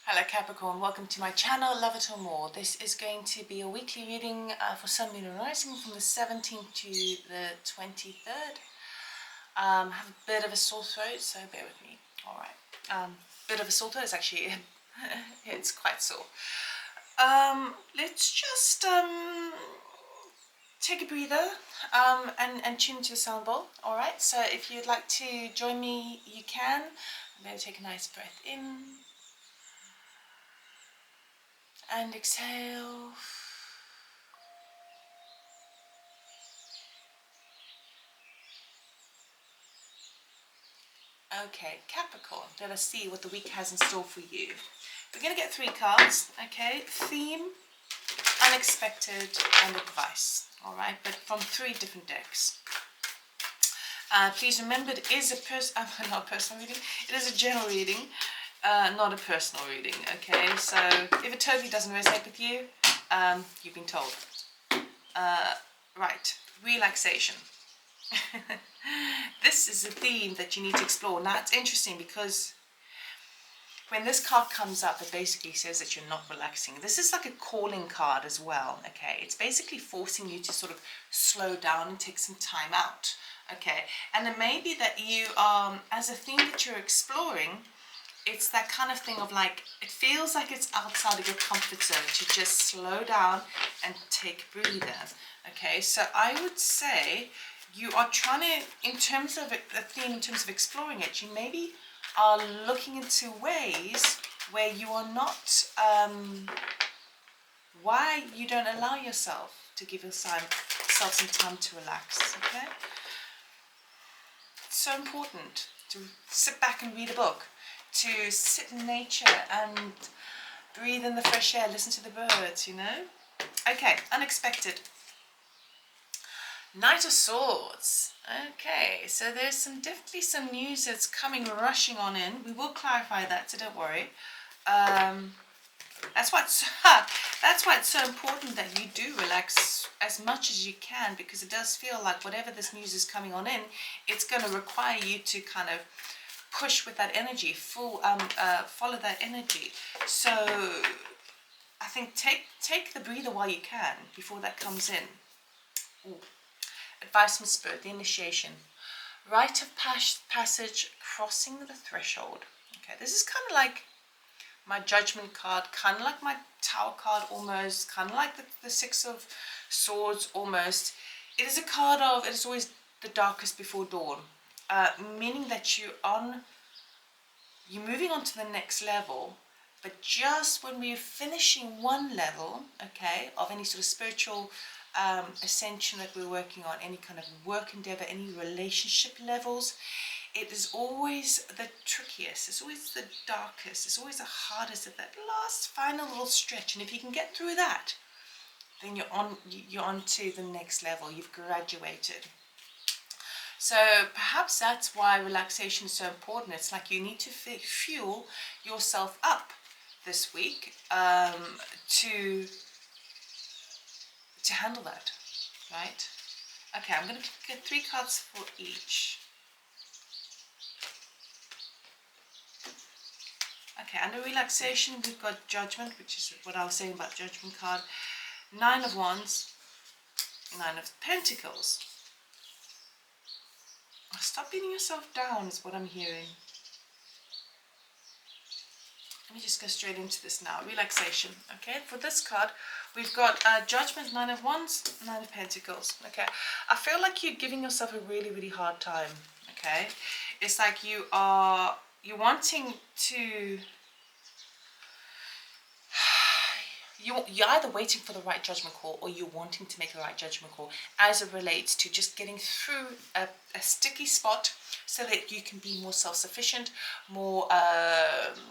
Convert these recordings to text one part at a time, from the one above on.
Hello Capricorn, welcome to my channel, Love It or More. This is going to be a weekly reading for Sun, Moon and Rising from the 17th to the 23rd. I have a bit of a sore throat, so bear with me. Alright, bit of a sore throat, it's actually, it's quite sore. Let's just take a breather and tune into the sound bowl. Alright, so if you'd like to join me, you can. I'm going to take a nice breath in. And exhale. Okay, Capricorn, let us see what the week has in store for you. We're going to get 3 cards, okay? Theme, unexpected, and advice. Alright, but from 3 different decks. Please remember it is a not a personal reading, it is a general reading. Not a personal reading, okay? So if it totally doesn't resonate with you, you've been told. Right, relaxation. This is a theme that you need to explore. Now it's interesting because when this card comes up, it basically says that you're not relaxing. This is like a calling card as well, okay? It's basically forcing you to sort of slow down and take some time out, okay? And it may be that you, as a theme that you're exploring, it's that kind of thing of like, it feels like it's outside of your comfort zone to just slow down and take a breather. Okay, so I would say you are trying to, in terms of the theme, in terms of exploring it, you maybe are looking into ways where you are not, why you don't allow yourself to give yourself some time to relax, okay? It's so important to sit back and read a book, to sit in nature and breathe in the fresh air, listen to the birds, you know? Okay, unexpected. Knight of Swords. Okay, so there's definitely some news that's coming rushing on in. We will clarify that, so don't worry. That's why it's so important that you do relax as much as you can, because it does feel like whatever this news is coming on in, it's going to require you to kind of push with that energy, follow that energy. So I think take the breather while you can before that comes in. Ooh. Advice from Spirit, the initiation. Rite of passage, crossing the threshold. Okay, this is kind of like my Judgment card, kind of like my Tower card almost, kind of like the 6 of Swords almost. It is a card of, it is always the darkest before dawn. Meaning that you're moving on to the next level, but just when we're finishing one level, okay, of any sort of spiritual ascension that we're working on, any kind of work endeavor, any relationship levels, it is always the trickiest, it's always the darkest, it's always the hardest at that last final little stretch. And if you can get through that, then you're on to the next level, you've graduated. So perhaps that's why relaxation is so important. It's like you need to fuel yourself up this week to handle that, right? Okay, I'm going to get 3 cards for each. Okay, under relaxation, we've got Judgment, which is what I was saying about Judgment card. 9 of Wands, 9 of Pentacles. Stop beating yourself down is what I'm hearing. Let me just go straight into this now. Relaxation. Okay, for this card, we've got Judgment, 9 of Wands, 9 of Pentacles. Okay, I feel like you're giving yourself a really, really hard time. Okay, it's like you're wanting to, you're either waiting for the right judgment call or you're wanting to make the right judgment call as it relates to just getting through a sticky spot so that you can be more self-sufficient, more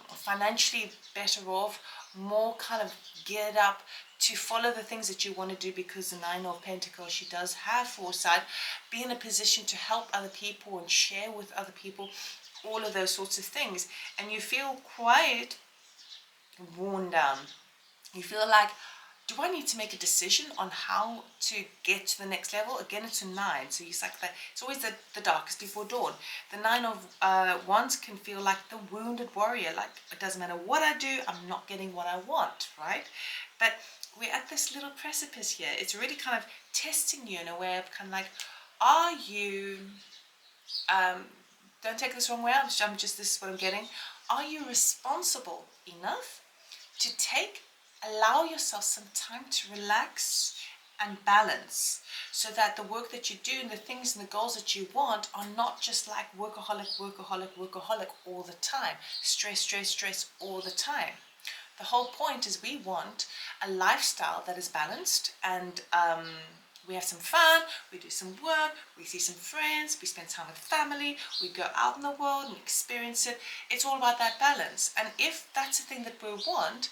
financially better off, more kind of geared up to follow the things that you want to do, because the 9 of Pentacles, she does have foresight, be in a position to help other people and share with other people, all of those sorts of things. And you feel quite worn down. You feel like do I need to make a decision on how to get to the next level? Again, it's a 9, so it's like it's always the darkest before dawn. The 9 of Wands can feel like the wounded warrior, like it doesn't matter what I do, I'm not getting what I want, right? But we're at this little precipice here. It's really kind of testing you in a way of kind of like, are you, don't take this wrong way, this is what I'm getting. Are you responsible enough to allow yourself some time to relax and balance, so that the work that you do and the things and the goals that you want are not just like workaholic all the time, stress all the time. The whole point is we want a lifestyle that is balanced, and we have some fun, we do some work, we see some friends, we spend time with family, we go out in the world and experience it. It's all about that balance. And if that's the thing that we want,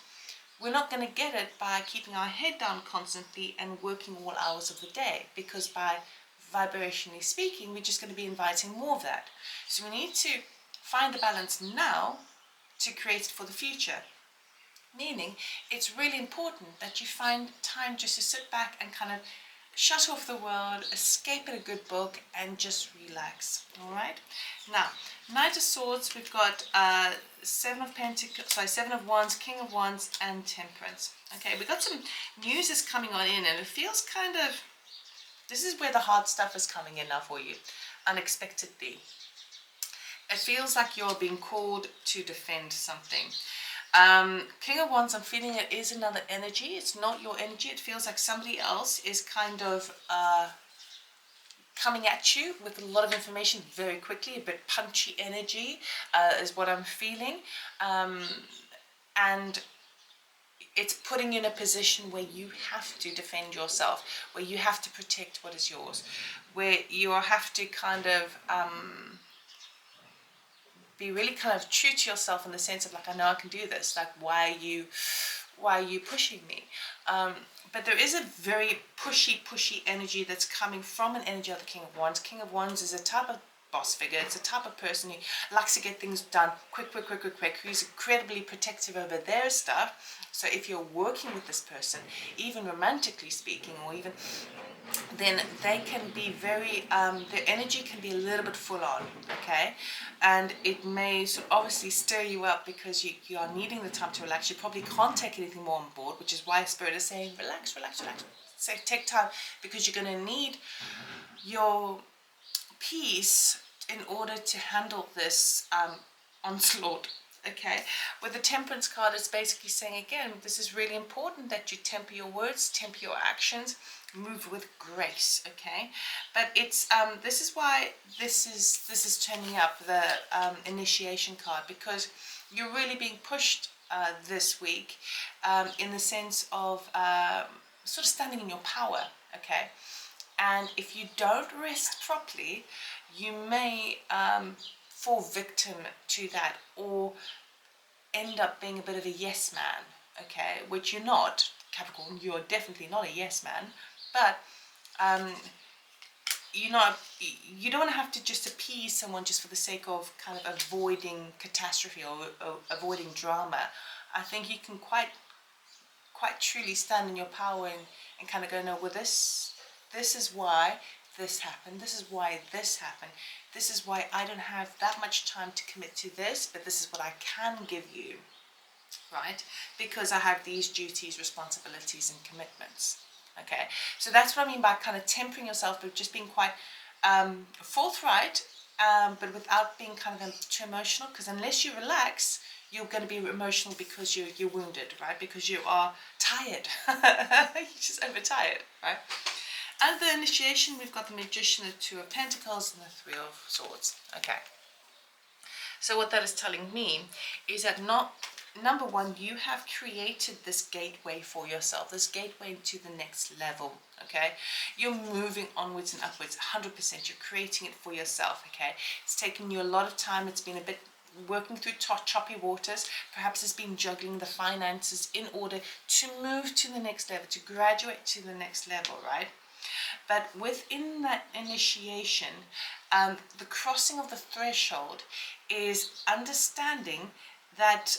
we're not going to get it by keeping our head down constantly and working all hours of the day, because by vibrationally speaking, we're just going to be inviting more of that. So we need to find the balance now to create it for the future. Meaning, it's really important that you find time just to sit back and kind of shut off the world, escape in a good book, and just relax. All right. Now, Knight of Swords, we've got 7 of Wands, King of Wands, and Temperance. Okay, we've got some news is coming on in, and it feels kind of, this is where the hard stuff is coming in now for you, unexpectedly. It feels like you're being called to defend something. King of Wands, I'm feeling it is another energy. It's not your energy. It feels like somebody else is kind of coming at you with a lot of information very quickly, a bit punchy energy is what I'm feeling. And it's putting you in a position where you have to defend yourself, where you have to protect what is yours, where you have to kind of be really kind of true to yourself in the sense of like, I know I can do this, like why are you pushing me? But there is a very pushy energy that's coming from an energy of the King of Wands. King of Wands is a type of boss figure. It's a type of person who likes to get things done quick, who's incredibly protective over their stuff. So if you're working with this person, even romantically speaking, or even then they can be very, their energy can be a little bit full on, okay? And it may sort of obviously stir you up because you are needing the time to relax. You probably can't take anything more on board, which is why Spirit is saying, relax. So take time, because you're going to need your peace in order to handle this onslaught. Okay, with the Temperance card, it's basically saying again, this is really important that you temper your words, temper your actions, move with grace. Okay, but it's this is why this is turning up, the initiation card, because you're really being pushed this week in the sense of sort of standing in your power. Okay, and if you don't rest properly, you may fall victim to that, or end up being a bit of a yes man, okay, which you're not, Capricorn. You're definitely not a yes man, but you don't want to have to just appease someone just for the sake of kind of avoiding catastrophe or avoiding drama. I think you can quite truly stand in your power and kind of go, no, well, this is why this happened, this is why this happened, this is why I don't have that much time to commit to this, but this is what I can give you, right? Because I have these duties, responsibilities, and commitments. Okay, so that's what I mean by kind of tempering yourself, but just being quite forthright, but without being kind of too emotional, because unless you relax, you're going to be emotional because you're wounded, right? Because you are tired. You're just overtired, right? As the initiation, we've got the Magician, the Two of Pentacles, and the Three of Swords. Okay. So what that is telling me is that number one, you have created this gateway for yourself, this gateway to the next level. Okay. You're moving onwards and upwards, 100%. You're creating it for yourself. Okay. It's taken you a lot of time. It's been a bit working through choppy waters. Perhaps it's been juggling the finances in order to move to the next level, to graduate to the next level, right? But within that initiation, the crossing of the threshold is understanding that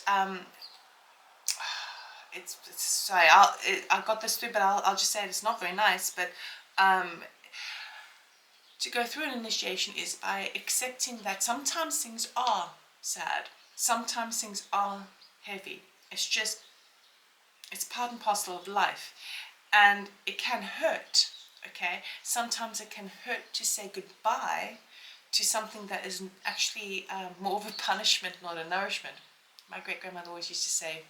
it's sorry, I got this through, but I'll just say it, it's not very nice. But to go through an initiation is by accepting that sometimes things are sad, sometimes things are heavy. It's just, it's part and parcel of life, and it can hurt. Okay, sometimes it can hurt to say goodbye to something that is actually more of a punishment, not a nourishment. My great grandmother always used to say,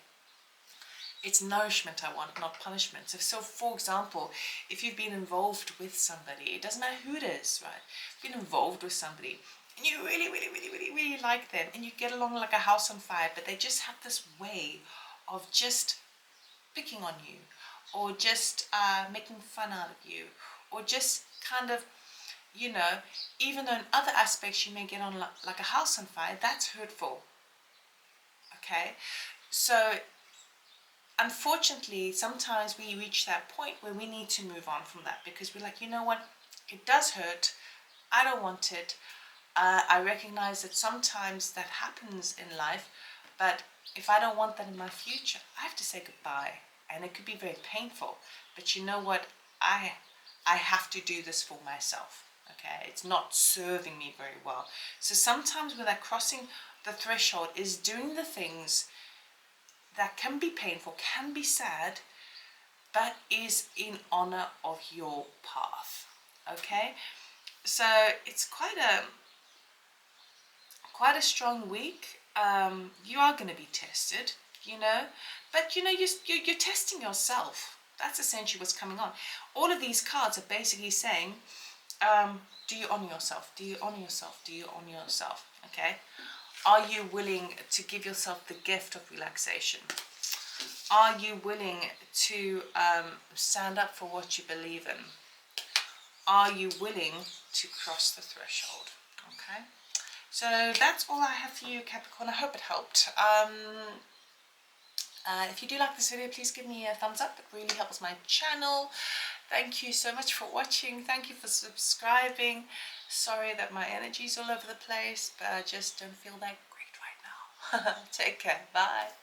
it's nourishment I want, not punishment. So for example, if you've been involved with somebody, it doesn't matter who it is, right? You've been involved with somebody and you really, really, really, really, really like them, and you get along like a house on fire, but they just have this way of just picking on you, or just making fun out of you, or just kind of, you know, even though in other aspects you may get on like a house on fire, that's hurtful. Okay, so unfortunately, sometimes we reach that point where we need to move on from that, because we're like, you know what, it does hurt, I don't want it. I recognize that sometimes that happens in life, but if I don't want that in my future, I have to say goodbye, and it could be very painful. But you know what, I have to do this for myself. Okay, it's not serving me very well. So sometimes with that crossing the threshold is doing the things that can be painful, can be sad, but is in honor of your path. Okay, so it's quite a strong week. You are going to be tested, you know, but you know, you're testing yourself. That's essentially what's coming on. All of these cards are basically saying, do you honor yourself? Do you honor yourself? Do you honor yourself? Okay. Are you willing to give yourself the gift of relaxation? Are you willing to stand up for what you believe in? Are you willing to cross the threshold? Okay. So that's all I have for you, Capricorn. I hope it helped. If you do like this video, please give me a thumbs up. It really helps my channel. Thank you so much for watching. Thank you for subscribing. Sorry that my energy's all over the place, but I just don't feel that great right now. Take care. Bye.